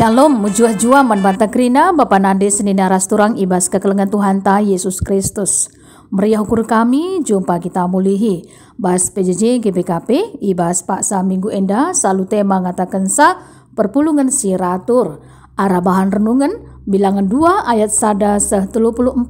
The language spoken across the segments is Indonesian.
Shalom, mujua-jua man banta krina, Bapa Nande senina rasturang ibas kekelengan Tuhan ta Yesus Kristus. Meriah ukur kami, jumpa kita mulihi. Bas PJJ GBKP, ibas paksa minggu enda, selalu tema ngatakan sa, perpulungan siratur. Arah bahan renungan, bilangan 2 ayat sada se-34.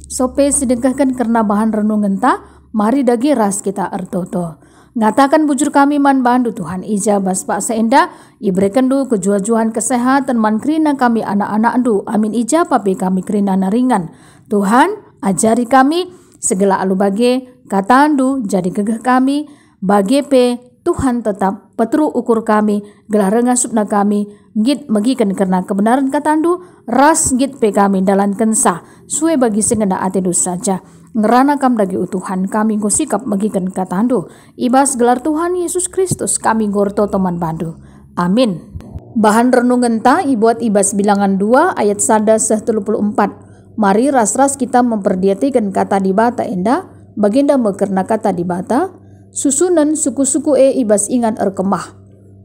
Sope sedekahkan karena bahan renungan ta, mari dagi ras kita ertoto. Ngatakan bujur kami man bandu Tuhan ija baspa seenda ibrekan du kejual-jualan kesehatan man krina kami anak-anak du amin ija papi kami krina naringan Tuhan ajari kami segala alu bage katandu jadi gegeh kami bage pe Tuhan tetap petru ukur kami gelar rengasupna kami git magikan karena kebenaran katandu ras git pe kami dalan kensa suwe bagi sengenda atedu saja ngerana kam dagi utuhan kami gosikap magikan katandu ibas gelar Tuhan Yesus Kristus kami gorto teman bandu amin. Bahan renungan ta ibuat ibas bilangan 2 ayat sada se-34. Mari ras-ras kita memperdiatikan kata di bata enda baginda mekerna kata di bata susunan suku-suku ibas ingan erkemah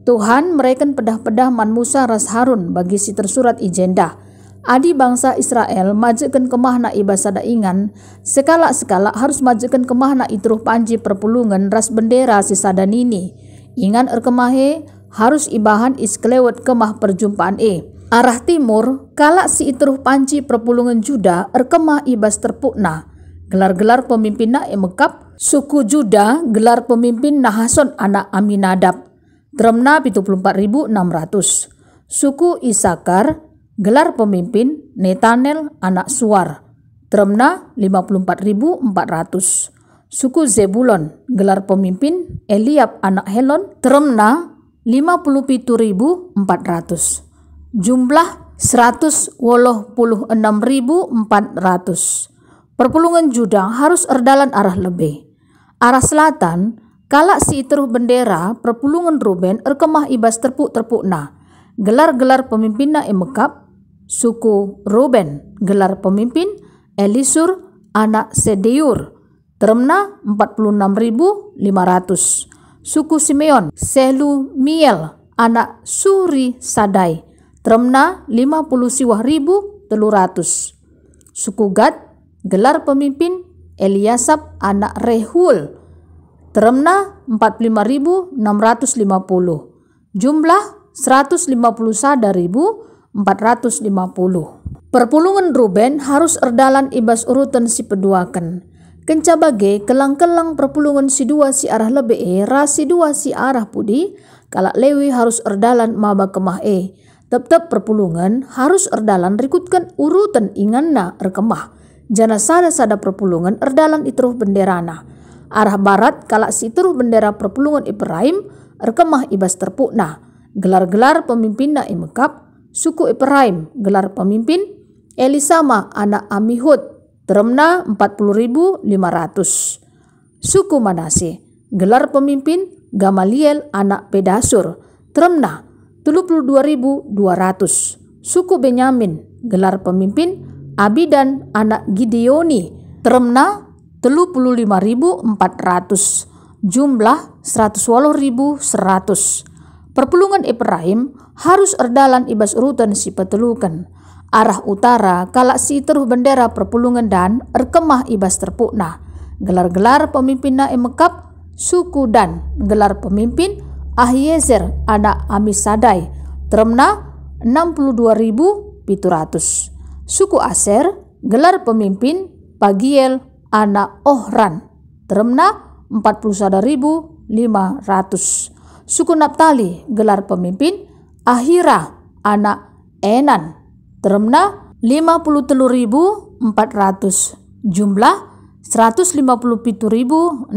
Tuhan mereken pedah-pedah man Musa ras Harun bagi si tersurat ijenda adi bangsa Israel majukan kemahna ibas sada ingan sekala-sekala harus majukan kemahna itruh panji perpulungan ras bendera si sada nini ingan erkemahe harus ibahan iskelewet kemah perjumpaan arah timur kala si itruh panji perpulungan Juda erkemah ibas terpukna gelar-gelar pemimpinna Mekap suku Juda gelar pemimpin Nahason anak Aminadab dremna 74.600 suku Isakar gelar pemimpin Netanel anak Suar dremna 54.400 suku Zebulon gelar pemimpin Eliab anak Helon dremna 57.400 jumlah 186.400 perpulungan Juda harus erdalan arah lebih arah selatan kala si iteruh bendera perpulungan Ruben erkemah ibas terpuk-terpukna gelar-gelar pemimpinna Mekap suku Ruben gelar pemimpin Elisur anak Sedeur dremna 46.500 suku Simeon Selumiel anak Suri Sadai dremna 50.300 suku Gad gelar pemimpin Eliasab anak Rehul dremna 45.650 jumlah 151.450 perpulungan Ruben harus erdalan ibas urutan si peduakan kenca bage kelang-kelang perpulungan si dua si arah lebe ras si dua si arah pudi kalak Lewi harus erdalan maba kemah tetap perpulungan harus erdalan rikutkan urutan inganna erkemah jana sada perpulungan erdalan itruh benderana arah barat kalak si itruh bendera perpulungan Ibrahim erkemah ibas terpukna gelar-gelar pemimpinna Mekap suku Ibrahim gelar pemimpin Elisama anak Amihud dremna 40.500 suku Manase gelar pemimpin Gamaliel anak Pedasur dremna 32.200 suku Benyamin gelar pemimpin Abidan anak Gideoni dremna 35.400 jumlah 110.100 perpulungan Ibrahim harus erdalan ibas urutan si petelukan arah utara kalak si teruh bendera perpulungan dan erkemah ibas terpukna gelar-gelar pemimpinna Mekap suku Dan gelar pemimpin Ahiezer anak Amisadai dremna 62.700 suku Aser gelar pemimpin Pagiel anak Ohran dremna 41.500 suku Naptali gelar pemimpin Ahira anak Enan dremna 53.400 jumlah 157.600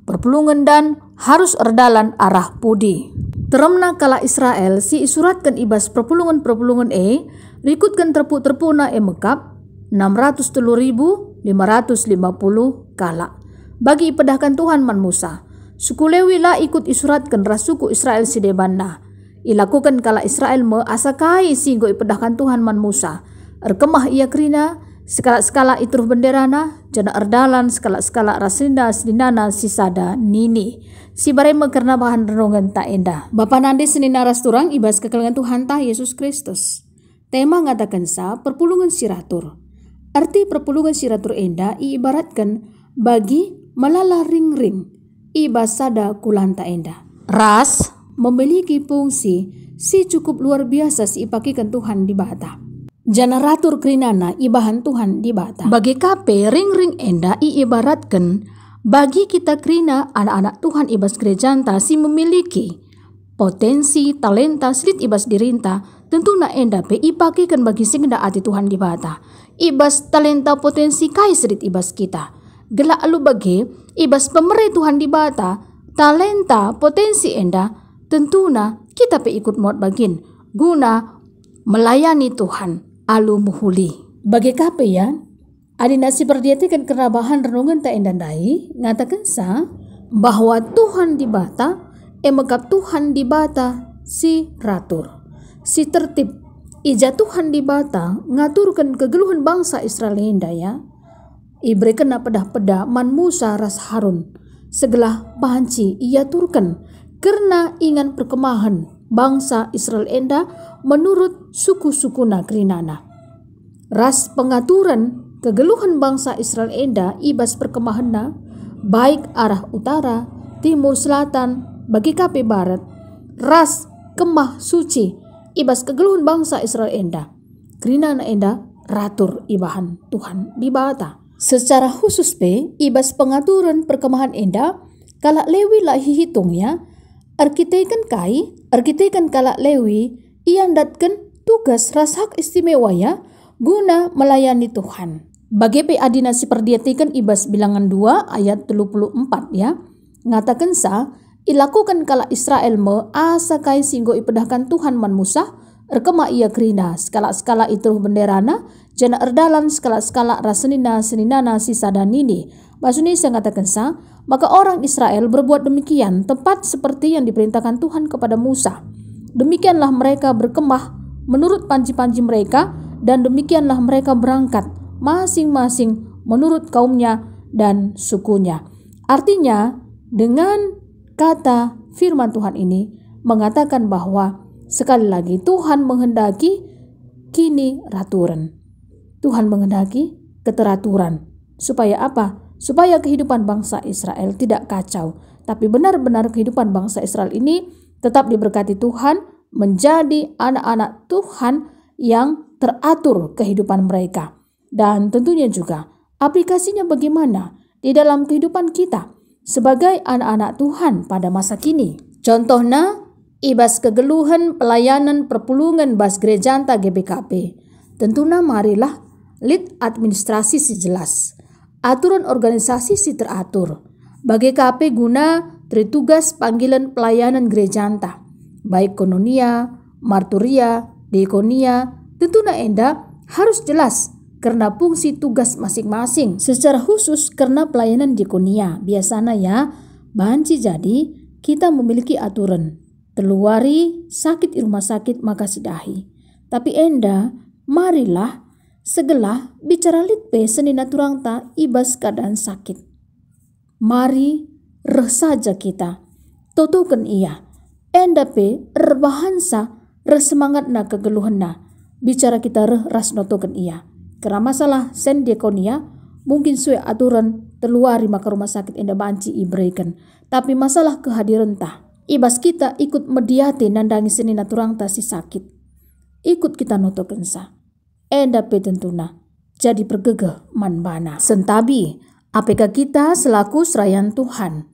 perpulungan Dan harus erdalan arah pudi dremna kala Israel si isuratkan ibas perpulungan rikutkan terpuk-terpuna Mekap 603.550 kala bagi ipedahkan Tuhan man Musa suku Lewi lah ikut isuratkan ras suku Israel sidebanna ilakukan kala Israel asakai singgo ipedahkan Tuhan man Musa erkemah ia krina skala-skala itruh benderana jana erdalan skala-skala rasinda seninana sisada nini. Si barema karena bahan renungan tak indah. Bapa nande senina rasturang ibas kekelengan Tuhan ta Yesus Kristus. Tema ngatakan sa perpulungan siratur. Arti perpulungan siratur enda iibaratkan bagi melala ring-ring ibas sada kulanta enda. Ras memiliki fungsi si cukup luar biasa si ipakikan Tuhan di bata. Generator krinana ibahan Tuhan di bata. Bagi kape ring-ring enda iibaratkan bagi kita krina anak-anak Tuhan ibas gerejanta si memiliki potensi, talenta, sedit ibas dirinta, tentu na enda pe ipakikan bagi singda ati Tuhan di bata. Ibas talenta potensi kai sedit ibas kita. Gela alu bagi ibas pemerintah Tuhan di bata, talenta potensi enda, tentu na kita pe ikut muat bagin guna melayani Tuhan. Alu muhuli. Bagi kape ya, adina si perdiatikan kerabahan renungan tak endandai, ngatakan sa, bahwa Tuhan di bata, emegap Tuhan di bata si ratur. Si tertib, ija Tuhan di bata, ngaturkan kegeluhan bangsa Israel enda ya, iberikan pedah-pedah man Musa ras Harun, segelah banci ia turkan, karena ingan perkemahan bangsa Israel enda menurut suku-suku nagrinana. Ras pengaturan kegeluhan bangsa Israel enda ibas perkemahanna baik arah utara, timur, selatan, bagi kape barat. Ras kemah suci ibas kegeluhan bangsa Israel enda. Krinana enda ratur ibahan Tuhan di bata. Secara khusus pe ibas pengaturan perkemahan enda kalak Lewi lah hihitungnya arkitekan kalak Lewi iandatkan tugas ras hak istimewa ya guna melayani Tuhan. Bagi pe adina si perdiatikan ibas bilangan 2 ayat 34 ya. Ngatakan sa ilakukan kala Israel me asakai singgo ipedahkan Tuhan man Musa erkema ia krina skala-skala itu benderana jana erdalan skala-skala rasenina sisa dan ini. Bahasa Indonesia ngatakan sa maka orang Israel berbuat demikian tepat seperti yang diperintahkan Tuhan kepada Musa. Demikianlah mereka berkemah menurut panji-panji mereka dan demikianlah mereka berangkat masing-masing menurut kaumnya dan sukunya. Artinya dengan kata firman Tuhan ini mengatakan bahwa sekali lagi Tuhan menghendaki kini raturan. Tuhan menghendaki keteraturan. Supaya apa? Supaya kehidupan bangsa Israel tidak kacau. Tapi benar-benar kehidupan bangsa Israel ini tetap diberkati Tuhan menjadi anak-anak Tuhan yang teratur kehidupan mereka. Dan tentunya juga aplikasinya bagaimana di dalam kehidupan kita sebagai anak-anak Tuhan pada masa kini. Contohnya ibas kegeluhan pelayanan perpulungan bas gerejanta GBKP. Tentunya marilah lead administrasi si jelas. Aturan organisasi si teratur. Bagi KP guna tertugas panggilan pelayanan gerejanta. Baik kononia, marturia, diakonia, tentunya enda harus jelas karena fungsi tugas masing-masing. Secara khusus karena pelayanan diakonia biasanya ya banci jadi kita memiliki aturan. Teluari sakit di rumah sakit maka sidahi. Tapi enda marilah segelah bicara litpe senina turang ta ibas keadaan sakit. Mari reh saja kita totokan iya. Enda pe rebahansa resemangat na kegeluhan na. Bicara kita ras notokan iya. Karena masalah sen diakonia mungkin suai aturan teluari maka rumah sakit enda banci iberikan. Tapi masalah kehadiran tah. Ibas kita ikut mediate nandangi senina turang tah si sakit. Ikut kita notokan sa. Enda pe tentuna jadi pergegeh manbana. Sentabi apakah kita selaku serayan Tuhan.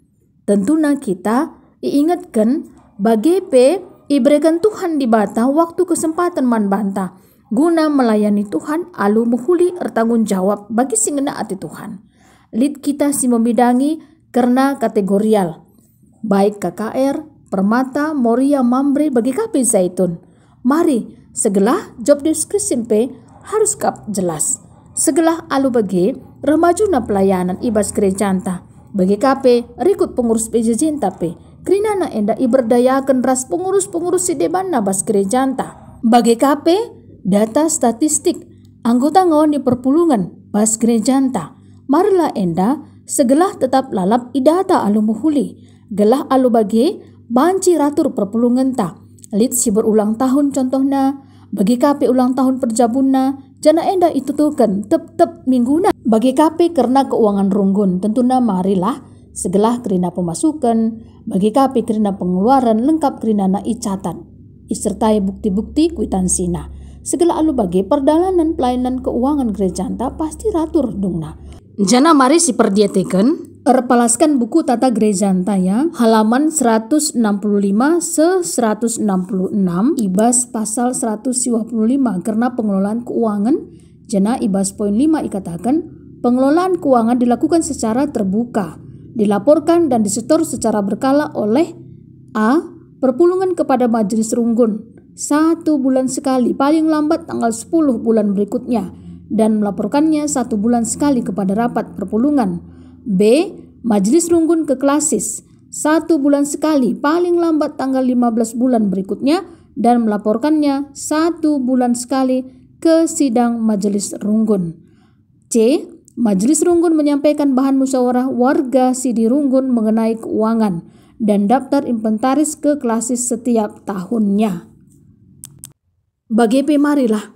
Tentuna kita iingatkan bagi pe iberikan Tuhan di bata waktu kesempatan manbanta guna melayani Tuhan alu muhuli ertanggung jawab bagi singena ati Tuhan. Lid kita si membidangi karena kategorial baik KKR, Permata, Moria, Mambre bagi KP Zaitun. Mari segelah job description pe harus kap jelas. Segelah alu bagi remajuna pelayanan ibas gerejanta bagi KP rikut pengurus PJJ pe. Krinana enda iberdayakan ras pengurus-pengurus si debanna bas gerejanta. Bagi KP, data statistik, anggota ngawan di perpulungan bas gerejanta. Marilah enda segelah tetap lalap idata alu muhuli. Gelah alu bagi banci ratur perpulungan ta. Lit si berulang tahun contohna. Bagi kape ulang tahun perjabunna. Jana enda itu tukan tep mingguna. Bagi kape karena keuangan runggun. Tentunya marilah segelah kerina pemasukan. Bagi kape kerina pengeluaran lengkap kerina na icatan. Isertai bukti-bukti kwitansinya. Segala alu bagi perdalanan pelayanan keuangan gereja anta pasti ratur dungna. Jana mari si perdiateken erpalaskan buku tata gereja anta ya, halaman 165 se 166 ibas pasal 155 karena pengelolaan keuangan. Jana ibas poin 5 ikatakan pengelolaan keuangan dilakukan secara terbuka, dilaporkan dan disetor secara berkala oleh A. Perpulungan kepada majelis runggun 1 bulan sekali, paling lambat tanggal 10 bulan berikutnya, dan melaporkannya 1 bulan sekali kepada rapat perpulungan. B. Majelis runggun ke klasis 1 bulan sekali, paling lambat tanggal 15 bulan berikutnya, dan melaporkannya 1 bulan sekali ke sidang majelis runggun. C. Majelis runggun menyampaikan bahan musyawarah warga sidi runggun mengenai keuangan dan daftar inventaris ke klasis setiap tahunnya. Bagi marilah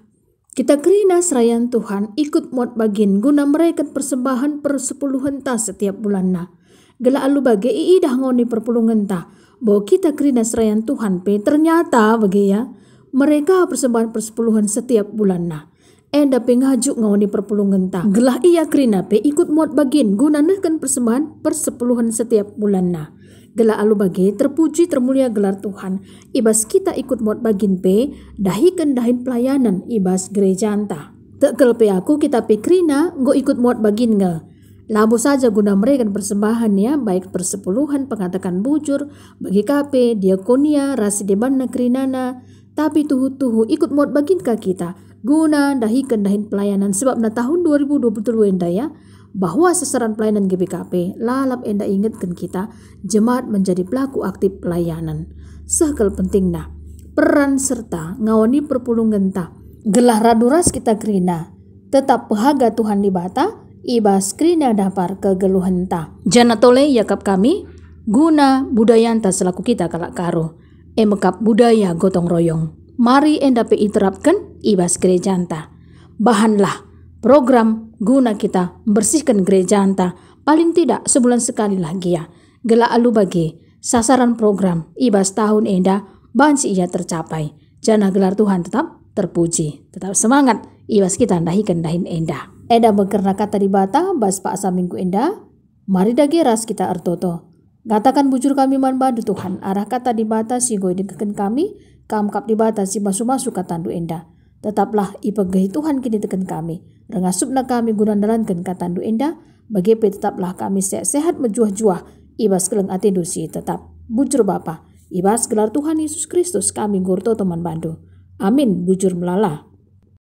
kita kerina serayan Tuhan ikut muat bagin guna meraikan persembahan persepuluhan ta setiap bulanna. Gela alu bagi dah ngoni perpulungan ta bahwa kita kerina serayan Tuhan pe ternyata bagi ya mereka persembahan persepuluhan setiap bulanna. Enda pengajuk ngoni perpulungan ta. Gelah iya kerina pe ikut muat bagin guna nehkan persembahan persepuluhan setiap bulanna. Gela alu bagi terpuji termulia gelar Tuhan. Ibas kita ikut muat bagin pe dahikan dahin pelayanan ibas gereja anta. Tekel pe aku kita pe krina go ikut muat bagin nge. Labu saja guna mereka persembahan ya, baik persepuluhan pengatakan bujur bagi kape diakonia rasi deban krinana. Tapi tuhu ikut muat bagin ka kita guna dahikan dahin pelayanan sebab na tahun 2020 enda ya. Bahwa sasaran pelayanan GBKP lalap enda ingatkan kita jemaat menjadi pelaku aktif pelayanan. Sekal pentingna peran serta ngawani perpulungan ta. Gelah raduras kita krina tetap pehaga Tuhan di bata ibas krina dapar kegeluhan ta. Jana tole yakap kami guna budaya anta selaku kita kalak karo. Emekap budaya gotong royong. Mari enda pe iterapkan ibas gereja anta. Bahanlah program guna kita membersihkan gereja anta paling tidak sebulan sekali lagi ya. Gela alu bagi sasaran program ibas tahun enda bansi ia tercapai. Jana gelar Tuhan tetap terpuji. Tetap semangat ibas kita dahikan dahin enda. Enda bekerna kata di bata bas pak asa minggu enda. Mari dageras kita artoto. Katakan bujur kami manbadu Tuhan. Arah kata di bata si goy dikeken kami. Kamkap di bata si masu-masu katandu enda. Tetaplah ipegahi Tuhan kini tekan kami. Rengasupna kami gunandalankan katandu enda. Bagi tetaplah kami sehat menjuah-juah. Ibas keleng atendu si tetap. Bujur Bapa. Ibas gelar Tuhan Yesus Kristus kami gurto teman bandu. Amin bujur melala.